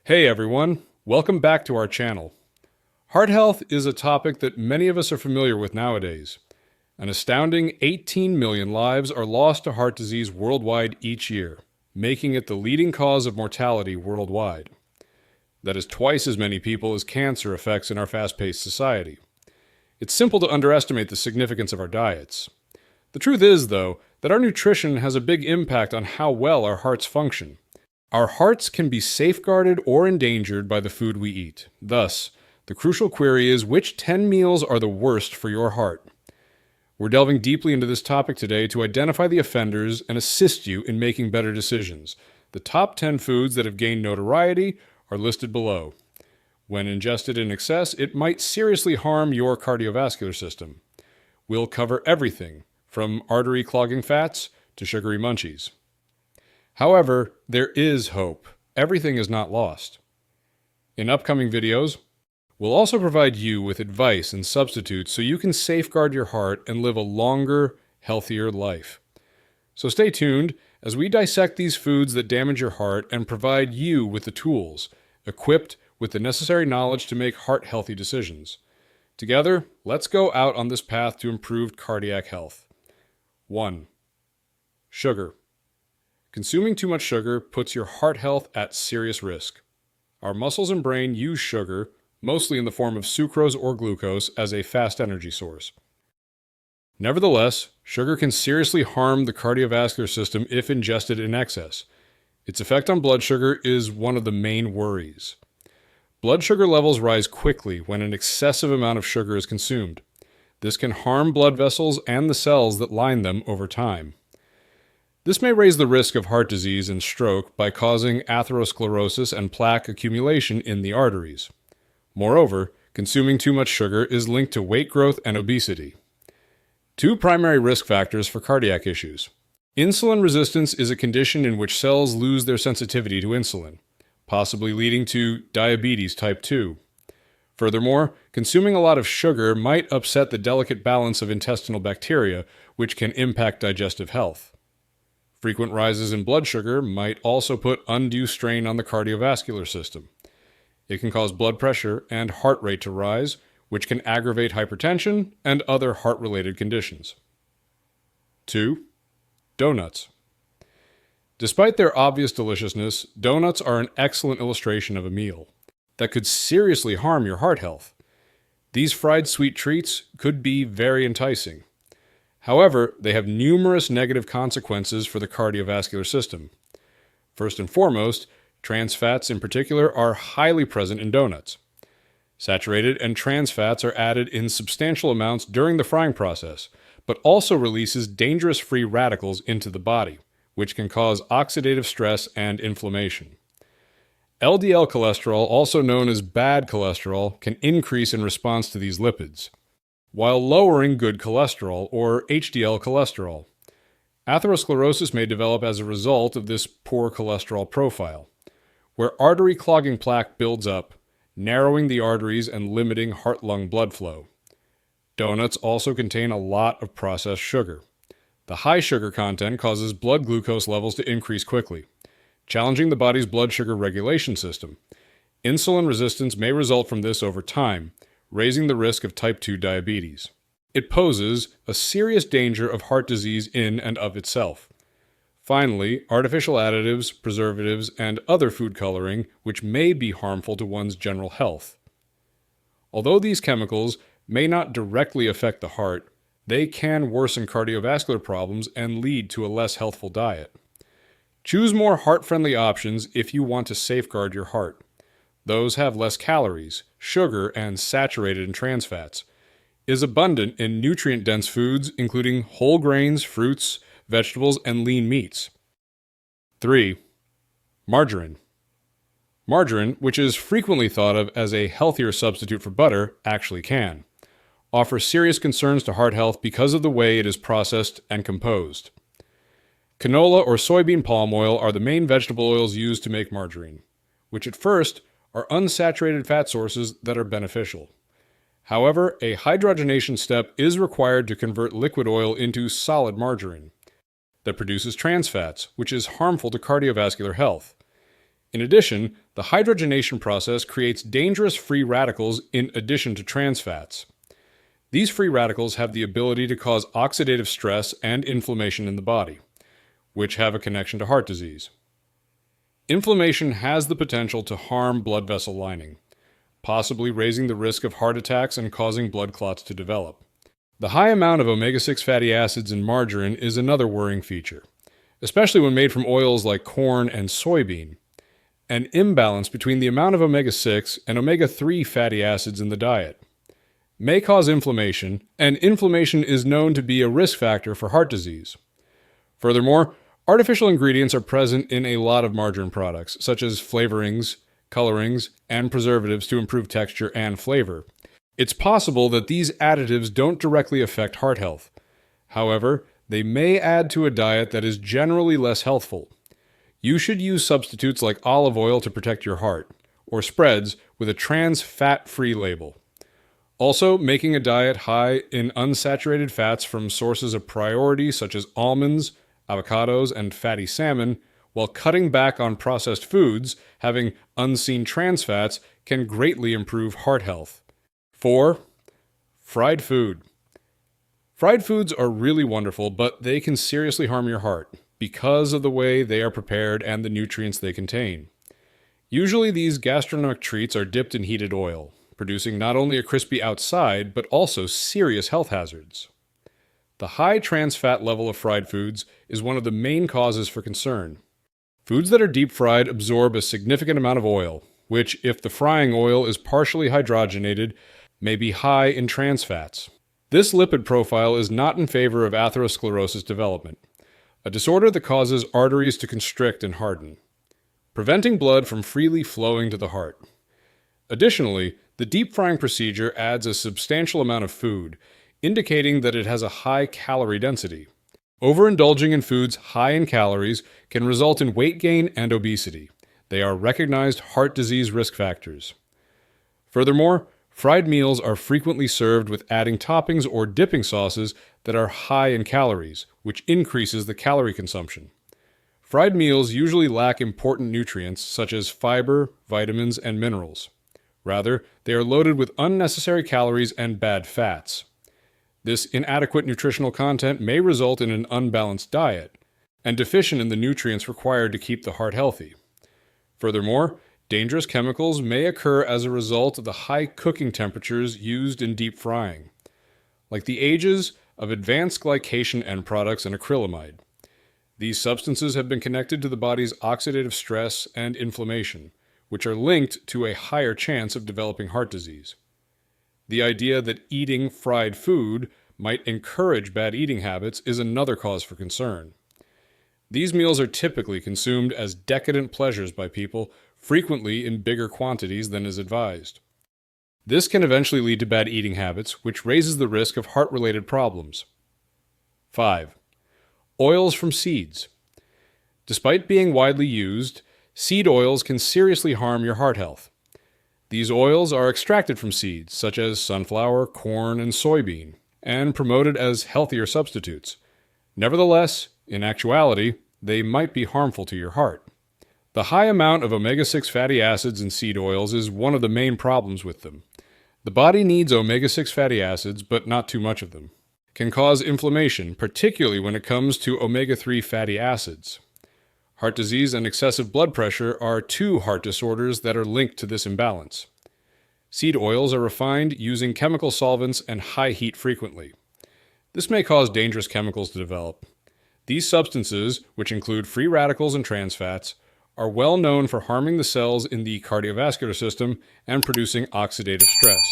Hey everyone, welcome back to our channel. Heart health is a topic that many of us are familiar with nowadays. An astounding 18 million lives are lost to heart disease worldwide each year, making it the leading cause of mortality worldwide. That is twice as many people as cancer affects in our fast-paced society. It's simple to underestimate the significance of our diets. The truth is, though, that our nutrition has a big impact on how well our hearts function. Our hearts can be safeguarded or endangered by the food we eat. Thus, the crucial query is, which 10 meals are the worst for your heart? We're delving deeply into this topic today to identify the offenders and assist you in making better decisions. The top 10 foods that have gained notoriety are listed below. When ingested in excess, it might seriously harm your cardiovascular system. We'll cover everything, from artery-clogging fats to sugary munchies. However, there is hope. Everything is not lost. In upcoming videos, we'll also provide you with advice and substitutes so you can safeguard your heart and live a longer, healthier life. So stay tuned as we dissect these foods that damage your heart and provide you with the tools, equipped with the necessary knowledge to make heart-healthy decisions. Together, let's go out on this path to improved cardiac health. 1. Sugar. Consuming too much sugar puts your heart health at serious risk. Our muscles and brain use sugar, mostly in the form of sucrose or glucose, as a fast energy source. Nevertheless, sugar can seriously harm the cardiovascular system if ingested in excess. Its effect on blood sugar is one of the main worries. Blood sugar levels rise quickly when an excessive amount of sugar is consumed. This can harm blood vessels and the cells that line them over time. This may raise the risk of heart disease and stroke by causing atherosclerosis and plaque accumulation in the arteries. Moreover, consuming too much sugar is linked to weight growth and obesity. Two primary risk factors for cardiac issues. Insulin resistance is a condition in which cells lose their sensitivity to insulin, possibly leading to diabetes type 2. Furthermore, consuming a lot of sugar might upset the delicate balance of intestinal bacteria, which can impact digestive health. Frequent rises in blood sugar might also put undue strain on the cardiovascular system. It can cause blood pressure and heart rate to rise, which can aggravate hypertension and other heart-related conditions. 2. Donuts. Despite their obvious deliciousness, donuts are an excellent illustration of a meal that could seriously harm your heart health. These fried sweet treats could be very enticing. However, they have numerous negative consequences for the cardiovascular system. First and foremost, trans fats in particular are highly present in donuts. Saturated and trans fats are added in substantial amounts during the frying process, but also releases dangerous free radicals into the body, which can cause oxidative stress and inflammation. LDL cholesterol, also known as bad cholesterol, can increase in response to these lipids, while lowering good cholesterol, or HDL cholesterol. Atherosclerosis may develop as a result of this poor cholesterol profile, where artery-clogging plaque builds up, narrowing the arteries and limiting heart-lung blood flow. Donuts also contain a lot of processed sugar. The high sugar content causes blood glucose levels to increase quickly, challenging the body's blood sugar regulation system. Insulin resistance may result from this over time, raising the risk of type 2 diabetes. It poses a serious danger of heart disease in and of itself. Finally, artificial additives, preservatives, and other food coloring, which may be harmful to one's general health. Although these chemicals may not directly affect the heart, they can worsen cardiovascular problems and lead to a less healthful diet. Choose more heart-friendly options if you want to safeguard your heart. Those have less calories, sugar, and saturated and trans fats, is abundant in nutrient-dense foods including whole grains, fruits, vegetables, and lean meats. 3. Margarine. Margarine, which is frequently thought of as a healthier substitute for butter, actually can offer serious concerns to heart health because of the way it is processed and composed. Canola or soybean palm oil are the main vegetable oils used to make margarine, which at first are unsaturated fat sources that are beneficial. However, a hydrogenation step is required to convert liquid oil into solid margarine that produces trans fats, which is harmful to cardiovascular health. In addition, the hydrogenation process creates dangerous free radicals in addition to trans fats. These free radicals have the ability to cause oxidative stress and inflammation in the body, which have a connection to heart disease. Inflammation has the potential to harm blood vessel lining, possibly raising the risk of heart attacks and causing blood clots to develop. The high amount of omega-6 fatty acids in margarine is another worrying feature, especially when made from oils like corn and soybean. An imbalance between the amount of omega-6 and omega-3 fatty acids in the diet may cause inflammation, and inflammation is known to be a risk factor for heart disease. Furthermore, artificial ingredients are present in a lot of margarine products, such as flavorings, colorings, and preservatives to improve texture and flavor. It's possible that these additives don't directly affect heart health. However, they may add to a diet that is generally less healthful. You should use substitutes like olive oil to protect your heart, or spreads with a trans fat-free label. Also, making a diet high in unsaturated fats from sources of priority such as almonds, avocados, and fatty salmon, while cutting back on processed foods having unseen trans fats can greatly improve heart health. 4. Fried food. Fried foods are really wonderful, but they can seriously harm your heart because of the way they are prepared and the nutrients they contain. Usually these gastronomic treats are dipped in heated oil, producing not only a crispy outside, but also serious health hazards. The high trans fat level of fried foods is one of the main causes for concern. Foods that are deep fried absorb a significant amount of oil, which, if the frying oil is partially hydrogenated, may be high in trans fats. This lipid profile is not in favor of atherosclerosis development, a disorder that causes arteries to constrict and harden, preventing blood from freely flowing to the heart. Additionally, the deep frying procedure adds a substantial amount of food, indicating that it has a high calorie density. Overindulging in foods high in calories can result in weight gain and obesity. They are recognized heart disease risk factors. Furthermore, fried meals are frequently served with adding toppings or dipping sauces that are high in calories, which increases the calorie consumption. Fried meals usually lack important nutrients such as fiber, vitamins, and minerals. Rather, they are loaded with unnecessary calories and bad fats. This inadequate nutritional content may result in an unbalanced diet and deficient in the nutrients required to keep the heart healthy. Furthermore, dangerous chemicals may occur as a result of the high cooking temperatures used in deep frying, like the ages of advanced glycation end products and acrylamide. These substances have been connected to the body's oxidative stress and inflammation, which are linked to a higher chance of developing heart disease. The idea that eating fried food might encourage bad eating habits is another cause for concern. These meals are typically consumed as decadent pleasures by people, frequently in bigger quantities than is advised. This can eventually lead to bad eating habits, which raises the risk of heart-related problems. 5. Oils from seeds. Despite being widely used, seed oils can seriously harm your heart health. These oils are extracted from seeds, such as sunflower, corn, and soybean, and promoted as healthier substitutes. Nevertheless, in actuality, they might be harmful to your heart. The high amount of omega-6 fatty acids in seed oils is one of the main problems with them. The body needs omega-6 fatty acids, but not too much of them. Can cause inflammation, particularly when it comes to omega-3 fatty acids. Heart disease and excessive blood pressure are two heart disorders that are linked to this imbalance. Seed oils are refined using chemical solvents and high heat frequently. This may cause dangerous chemicals to develop. These substances, which include free radicals and trans fats, are well known for harming the cells in the cardiovascular system and producing oxidative stress.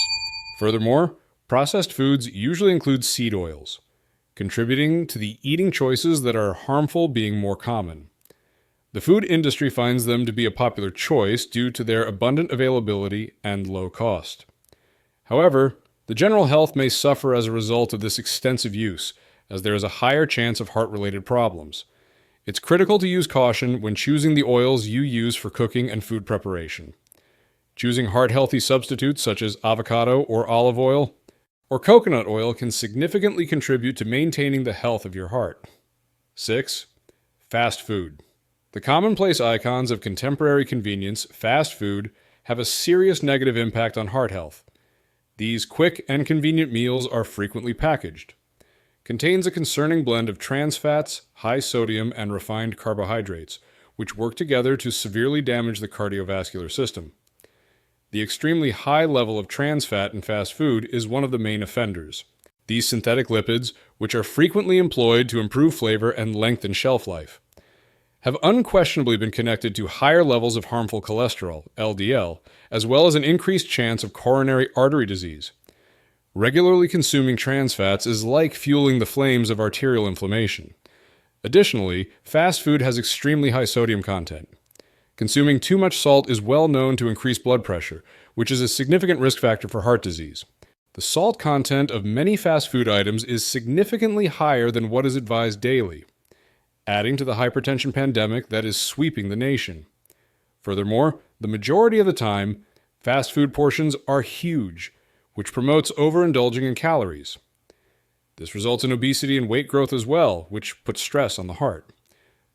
Furthermore, processed foods usually include seed oils, contributing to the eating choices that are harmful being more common. The food industry finds them to be a popular choice due to their abundant availability and low cost. However, the general health may suffer as a result of this extensive use, as there is a higher chance of heart-related problems. It's critical to use caution when choosing the oils you use for cooking and food preparation. Choosing heart-healthy substitutes such as avocado or olive oil or coconut oil can significantly contribute to maintaining the health of your heart. 6. Fast food. The commonplace icons of contemporary convenience, fast food, have a serious negative impact on heart health. These quick and convenient meals are frequently packaged. Contains a concerning blend of trans fats, high sodium, and refined carbohydrates, which work together to severely damage the cardiovascular system. The extremely high level of trans fat in fast food is one of the main offenders. These synthetic lipids, which are frequently employed to improve flavor and lengthen shelf life, have unquestionably been connected to higher levels of harmful cholesterol, LDL, as well as an increased chance of coronary artery disease. Regularly consuming trans fats is like fueling the flames of arterial inflammation. Additionally, fast food has extremely high sodium content. Consuming too much salt is well known to increase blood pressure, which is a significant risk factor for heart disease. The salt content of many fast food items is significantly higher than what is advised daily, adding to the hypertension pandemic that is sweeping the nation. Furthermore, the majority of the time, fast food portions are huge, which promotes overindulging in calories. This results in obesity and weight growth as well, which puts stress on the heart.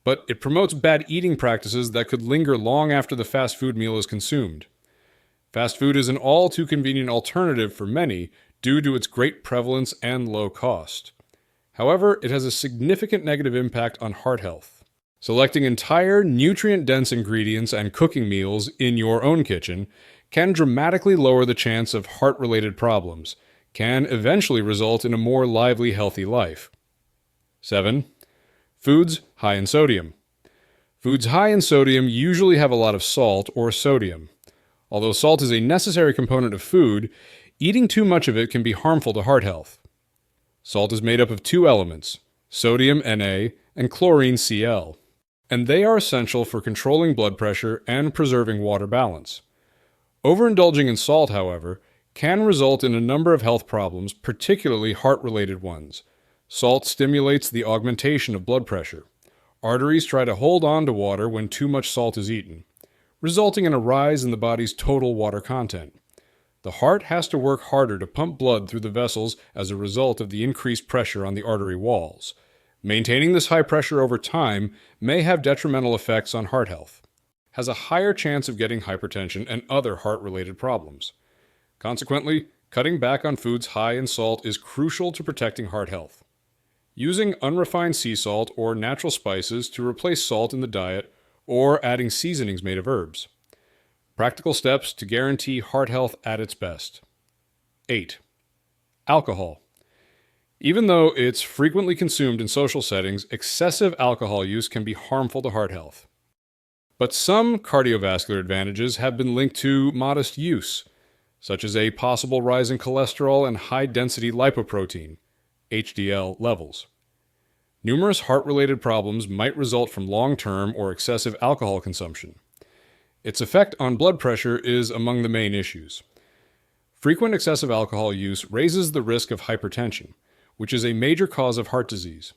But it promotes bad eating practices that could linger long after the fast food meal is consumed. Fast food is an all too convenient alternative for many due to its great prevalence and low cost. However, it has a significant negative impact on heart health. Selecting entire, nutrient-dense ingredients and cooking meals in your own kitchen can dramatically lower the chance of heart-related problems, can eventually result in a more lively, healthy life. 7. Foods high in sodium. Foods high in sodium usually have a lot of salt or sodium. Although salt is a necessary component of food, eating too much of it can be harmful to heart health. Salt is made up of two elements, sodium Na and chlorine Cl, and they are essential for controlling blood pressure and preserving water balance. Overindulging in salt, however, can result in a number of health problems, particularly heart-related ones. Salt stimulates the augmentation of blood pressure. Arteries try to hold on to water when too much salt is eaten, resulting in a rise in the body's total water content. The heart has to work harder to pump blood through the vessels as a result of the increased pressure on the artery walls. Maintaining this high pressure over time may have detrimental effects on heart health. Has a higher chance of getting hypertension and other heart-related problems. Consequently, cutting back on foods high in salt is crucial to protecting heart health. Using unrefined sea salt or natural spices to replace salt in the diet, or adding seasonings made of herbs. Practical steps to guarantee heart health at its best. 8. Alcohol. Even though it's frequently consumed in social settings, excessive alcohol use can be harmful to heart health. But some cardiovascular advantages have been linked to modest use, such as a possible rise in cholesterol and high-density lipoprotein, HDL, levels. Numerous heart-related problems might result from long-term or excessive alcohol consumption. Its effect on blood pressure is among the main issues. Frequent excessive alcohol use raises the risk of hypertension, which is a major cause of heart disease.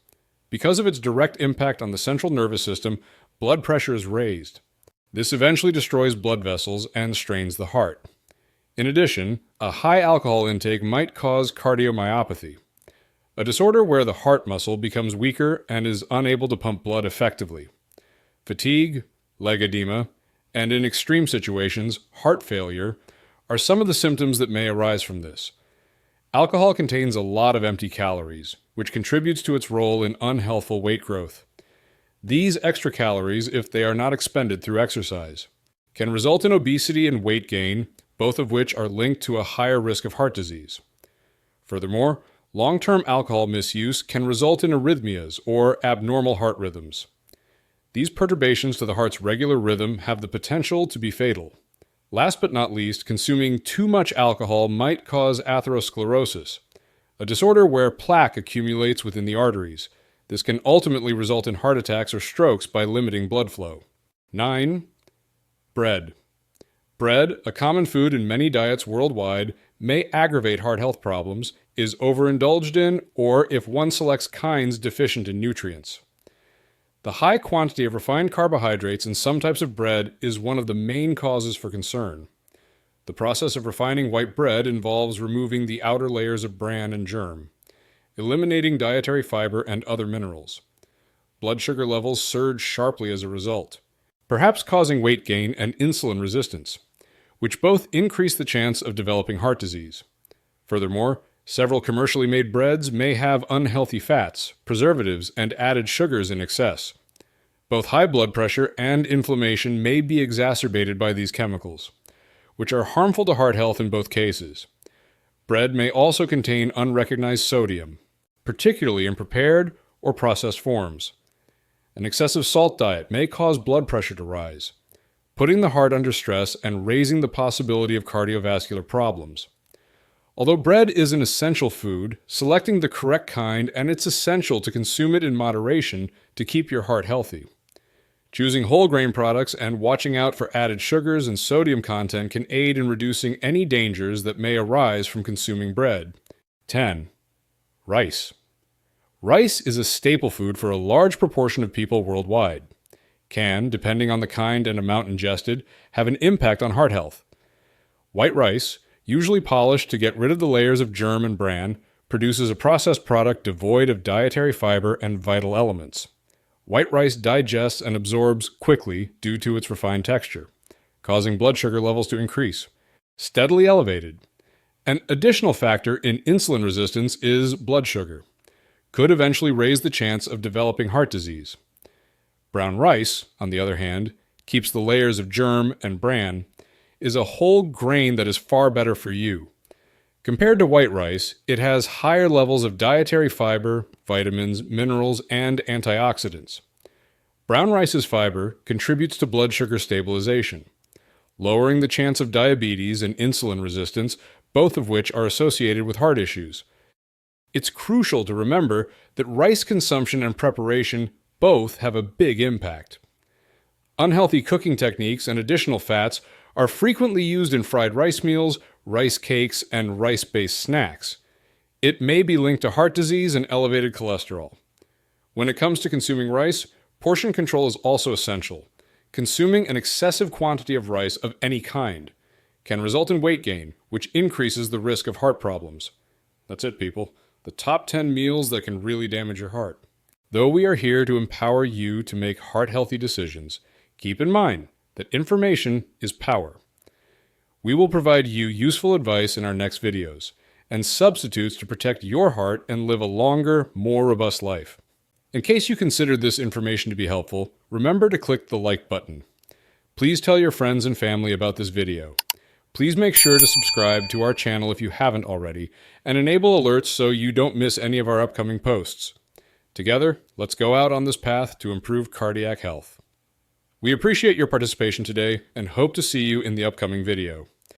Because of its direct impact on the central nervous system, blood pressure is raised. This eventually destroys blood vessels and strains the heart. In addition, a high alcohol intake might cause cardiomyopathy, a disorder where the heart muscle becomes weaker and is unable to pump blood effectively. Fatigue, leg edema, and in extreme situations, heart failure, are some of the symptoms that may arise from this. Alcohol contains a lot of empty calories, which contributes to its role in unhealthful weight growth. These extra calories, if they are not expended through exercise, can result in obesity and weight gain, both of which are linked to a higher risk of heart disease. Furthermore, long-term alcohol misuse can result in arrhythmias or abnormal heart rhythms. These perturbations to the heart's regular rhythm have the potential to be fatal. Last but not least, consuming too much alcohol might cause atherosclerosis, a disorder where plaque accumulates within the arteries. This can ultimately result in heart attacks or strokes by limiting blood flow. 9. Bread. Bread, a common food in many diets worldwide, may aggravate heart health problems, is overindulged in, or if one selects kinds deficient in nutrients. The high quantity of refined carbohydrates in some types of bread is one of the main causes for concern. The process of refining white bread involves removing the outer layers of bran and germ, eliminating dietary fiber and other minerals. blood sugar levels surge sharply as a result, perhaps causing weight gain and insulin resistance, which both increase the chance of developing heart disease. Furthermore, several commercially made breads may have unhealthy fats, preservatives, and added sugars in excess. Both high blood pressure and inflammation may be exacerbated by these chemicals, which are harmful to heart health in both cases. Bread may also contain unrecognized sodium, particularly in prepared or processed forms. An excessive salt diet may cause blood pressure to rise, putting the heart under stress and raising the possibility of cardiovascular problems. Although bread is an essential food, selecting the correct kind, and it's essential to consume it in moderation to keep your heart healthy. Choosing whole grain products and watching out for added sugars and sodium content can aid in reducing any dangers that may arise from consuming bread. 10. Rice. Rice is a staple food for a large proportion of people worldwide. Can, depending on the kind and amount ingested, have an impact on heart health. White rice, usually polished to get rid of the layers of germ and bran, produces a processed product devoid of dietary fiber and vital elements. White rice digests and absorbs quickly due to its refined texture, causing blood sugar levels to increase, steadily elevated. An additional factor in insulin resistance is blood sugar. Could eventually raise the chance of developing heart disease. Brown rice, on the other hand, keeps the layers of germ and bran, is a whole grain that is far better for you. Compared to white rice, it has higher levels of dietary fiber, vitamins, minerals, and antioxidants. Brown rice's fiber contributes to blood sugar stabilization, lowering the chance of diabetes and insulin resistance, both of which are associated with heart issues. It's crucial to remember that rice consumption and preparation both have a big impact. Unhealthy cooking techniques and additional fats are frequently used in fried rice meals, rice cakes, and rice-based snacks. It may be linked to heart disease and elevated cholesterol. When it comes to consuming rice, portion control is also essential. Consuming an excessive quantity of rice of any kind can result in weight gain, which increases the risk of heart problems. That's it, people. The top 10 meals that can really damage your heart. Though we are here to empower you to make heart-healthy decisions, keep in mind that information is power. We will provide you useful advice in our next videos, and substitutes to protect your heart and live a longer, more robust life. In case you considered this information to be helpful, remember to click the like button. Please tell your friends and family about this video. Please make sure to subscribe to our channel if you haven't already, and enable alerts so you don't miss any of our upcoming posts. Together, let's go out on this path to improve cardiac health. We appreciate your participation today and hope to see you in the upcoming video.